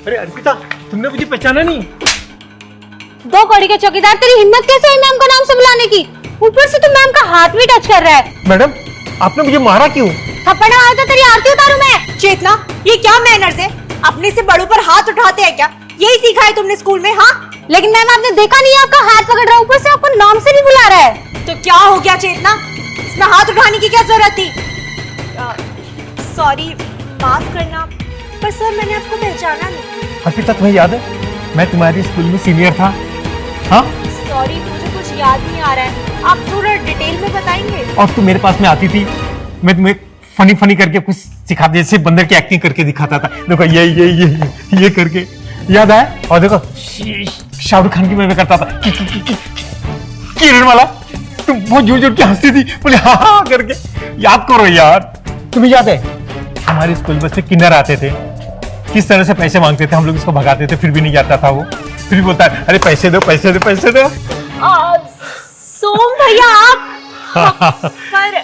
अरे अर्पिता, तुमने मुझे पहचाना नहीं? दो कौड़ी के चौकीदार, तेरी हिम्मत कैसे हुई मैम को नाम से बुलाने की? ऊपर से तुम मैम का हाथ भी टच कर रहा है। मैडम, आपने मुझे मारा क्यों? थप्पड़ मारा तो तेरी आरती उतारूं मैं? चेतना, ये क्या मैनर्स है? अपने से बड़ों पर हाथ उठाते हैं क्या? यही सीखा है तुमने स्कूल में? हाँ, लेकिन मैम आपने देखा नहीं, आपका हाथ पकड़ रहा है, ऊपर से आपको नाम से भी बुला रहा है। तो क्या हो गया चेतना? इसमें हाथ उठाने की क्या जरूरत थी? सॉरी, माफ करना, पर सर मैंने आपको पहचाना नहीं। अर्पिता, तुम्हें याद है मैं तुम्हारी स्कूल में सीनियर था? हाँ? सॉरी, मुझे कुछ याद नहीं आ रहा है, आप थोड़ा डिटेल में बताएंगे? और तुम मेरे पास में आती थी, मैं तुम्हें फनी करके कुछ सिखाते, जैसे बंदर की एक्टिंग करके दिखाता था। देखो ये करके, याद आया? और देखो शाहरुख खान की मैं करता था, किरण वाला, तुम बहुत जोर के हंसती थी, बोले हाँ करके। याद करो यार, तुम्हें याद है हमारे स्कूल में से किन्नर आते थे, किस तरह से पैसे मांगते थे, हम लोग इसको भगाते थे, फिर भी नहीं जाता था वो, फिर भी बोलता है अरे पैसे दो पैसे दो पैसे दो। सोम भैया आप पर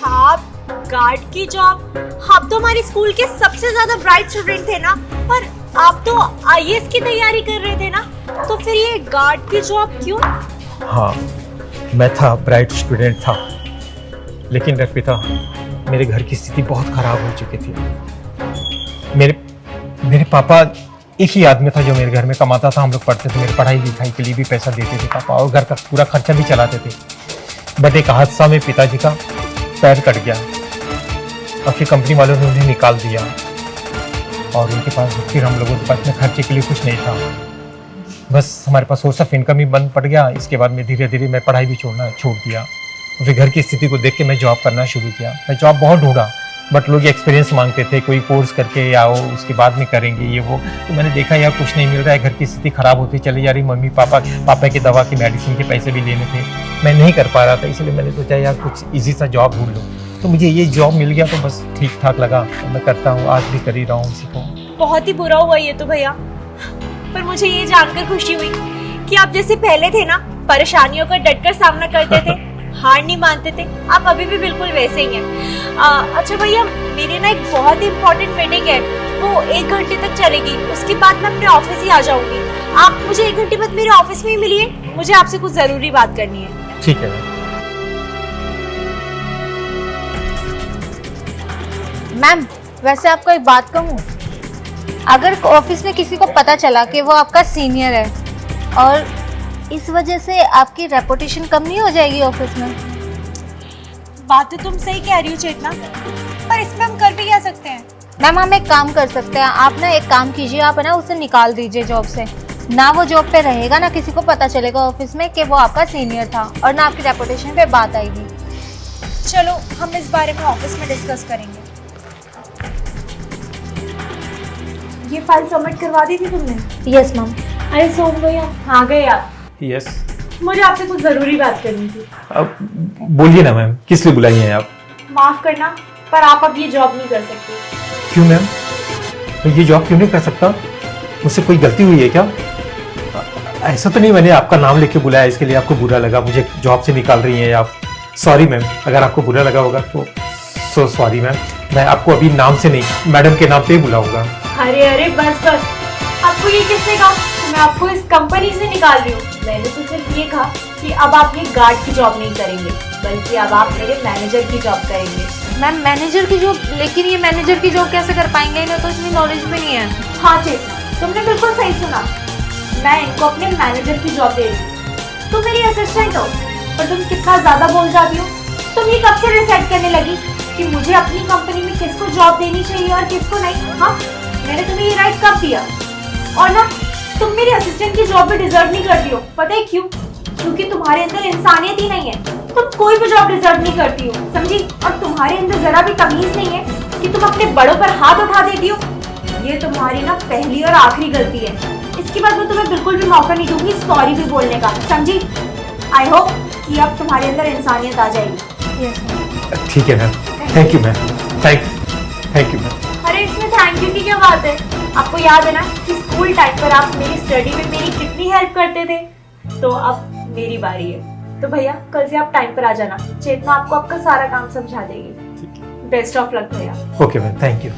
आप गार्ड की जॉब, आप तो हमारे स्कूल के सबसे ज्यादा ब्राइट स्टूडेंट थे ना, और आप तो आईएएस की तैयारी कर रहे थे ना, तो फिर ये गार्ड की जॉब क्यों? हाँ, मैं था ब्राइट स्टूडेंट था, लेकिन अर्पिता मेरे घर की स्थिति बहुत खराब हो चुकी थी। मेरे पापा, एक ही आदमी था जो मेरे घर में कमाता था, हम लोग पढ़ते थे, मेरी पढ़ाई लिखाई के लिए भी पैसा देते थे पापा, और घर का पूरा खर्चा भी चलाते थे। बट एक हादसा में पिताजी का पैर कट गया और फिर कंपनी वालों ने उन्हें निकाल दिया, और उनके पास फिर हम लोगों के पास में खर्चे के लिए कुछ नहीं था, बस हमारे पास सोर्स ऑफ इनकम ही बंद पड़ गया। इसके बाद में धीरे धीरे मैं पढ़ाई भी छोड़ दिया। फिर घर की स्थिति को देख के मैं जॉब करना शुरू किया। मैं जॉब बहुत ढूंढा, बट लोग एक्सपीरियंस मांगते थे, कोई कोर्स करके आओ उसके बाद में करेंगे ये वो। तो मैंने देखा यार कुछ नहीं मिल रहा है, घर की स्थिति खराब होती चली जा रही, मम्मी पापा की दवा की मेडिसिन के पैसे भी लेने थे, मैं नहीं कर पा रहा था, इसलिए मैंने सोचा यार कुछ इजी सा जॉब ढूंढ लो। तो मुझे ये जॉब मिल गया, तो बस ठीक ठाक लगा, तो मैं करता हूँ, आज भी कर ही रहा हूँ इसी को। बहुत ही बुरा हुआ ये तो भैया, पर मुझे ये जानकर खुशी हुई कि आप जैसे पहले थे ना, परेशानियों का डटकर सामना करते थे, हार नहीं मानते थे, आप अभी भी बिल्कुल वैसे ही हैं। अच्छा भैया, मेरी ना एक बहुत ही इम्पोर्टेंट मीटिंग है, वो 1 घंटे तक चलेगी, उसके बाद मैं अपने ऑफिस ही आ जाऊंगी। आप मुझे 1 घंटे बाद मेरे ऑफिस में ही मिलिए, मुझे आपसे कुछ जरूरी बात करनी है। ठीक है मैम, वैसे आपको एक बात कहूँ, अगर ऑफिस में किसी को पता चला कि वो आपका सीनियर है और इस वजह से आपकी रेपुटेशन कम नहीं हो जाएगी ऑफिस में? बात तो तुम सही कह रही हो चेतना, पर इसमें हम कर भी क्या सकते हैं? मैम, हम एक काम कर सकते हैं, आप ना एक काम कीजिए, आप ना उसे निकाल दीजिए जॉब से, ना वो जॉब पे रहेगा, ना किसी को पता चलेगा ऑफिस में कि वो आपका सीनियर था, और ना आपकी रेपुटेशन पे बात आएगी। चलो हम इस बारे में ऑफिस में डिस्कस करेंगे। ये फाइल सबमिट करवा दी थी तुमने? Yes ma'am. अरे सोम भैया आ गए आप? यस। मुझे आपसे कुछ जरूरी बात करनी थी। अब बोलिए ना मैम, किस लिए बुलाई हैं आप? माफ करना, पर आप अब ये जॉब नहीं कर सकते। क्यों मैम? मैं ये जॉब क्यों नहीं कर सकता? मुझसे कोई गलती हुई है क्या? ऐसा तो नहीं मैंने आपका नाम लेके बुलाया, इसके लिए आपको बुरा लगा, मुझे जॉब से निकाल रही हैं आप? सॉरी मैम, अगर आपको बुरा लगा होगा तो सो सॉरी मैम, मैं आपको अभी नाम से नहीं मैडम के नाम पे ही बुलाऊंगा। अरे बस, आपको ये किसने कहा मैं आपको इस कंपनी से निकाल रही हूँ? मैंने तो सिर्फ ये कहा कि अब आप ये गार्ड की जॉब नहीं करेंगे, बल्कि अब आप मेरे मैनेजर की जॉब करेंगे। मैम, मैनेजर की जॉब? लेकिन ये मैनेजर की जॉब कैसे कर पाएंगे, इन्हें तो इतनी नॉलेज भी नहीं है। हाँ चेतना, तुमने बिल्कुल सही सुना, मैं इनको अपने मैनेजर की जॉब दे रही हूँ। तुम मेरी असिस्टेंट हो, पर तुम कितना ज्यादा बोल जाती हो। तुम ये कब से डिसाइड करने लगी कि मुझे अपनी कंपनी में किसको जॉब देनी चाहिए और किसको नहीं? हाँ, मैंने तुम्हें ये राइट कब दिया? और ना, तुम मेरी असिस्टेंट की जॉब भी डिजर्व नहीं करती हो, पता है क्यों? क्योंकि तुम्हारे अंदर इंसानियत ही नहीं है, तुम कोई भी जॉब डिजर्व नहीं करती हो, समझी? और तुम्हारे अंदर जरा भी तमीज नहीं है कि तुम अपने बड़ों पर हाथ उठा देती हो। ये तुम्हारी ना पहली और आखिरी गलती है, इसके बाद मैं तुम्हें बिल्कुल भी मौका नहीं दूंगी सॉरी भी बोलने का, समझी? आई होप कि अब तुम्हारे अंदर इंसानियत आ जाएगी। ठीक है ma'am, thank you ma'am, thank you ma'am. अरे इसमें थैंक यू की क्या बात है? आपको याद है ना कि स्कूल टाइम पर आप मेरी स्टडी में मेरी कितनी हेल्प करते थे? तो अब मेरी बारी है, तो भैया कल से आप टाइम पर आ जाना, चेतना आपको आपका सारा काम समझा देगी। बेस्ट ऑफ लक भैया। Okay ma'am, thank you.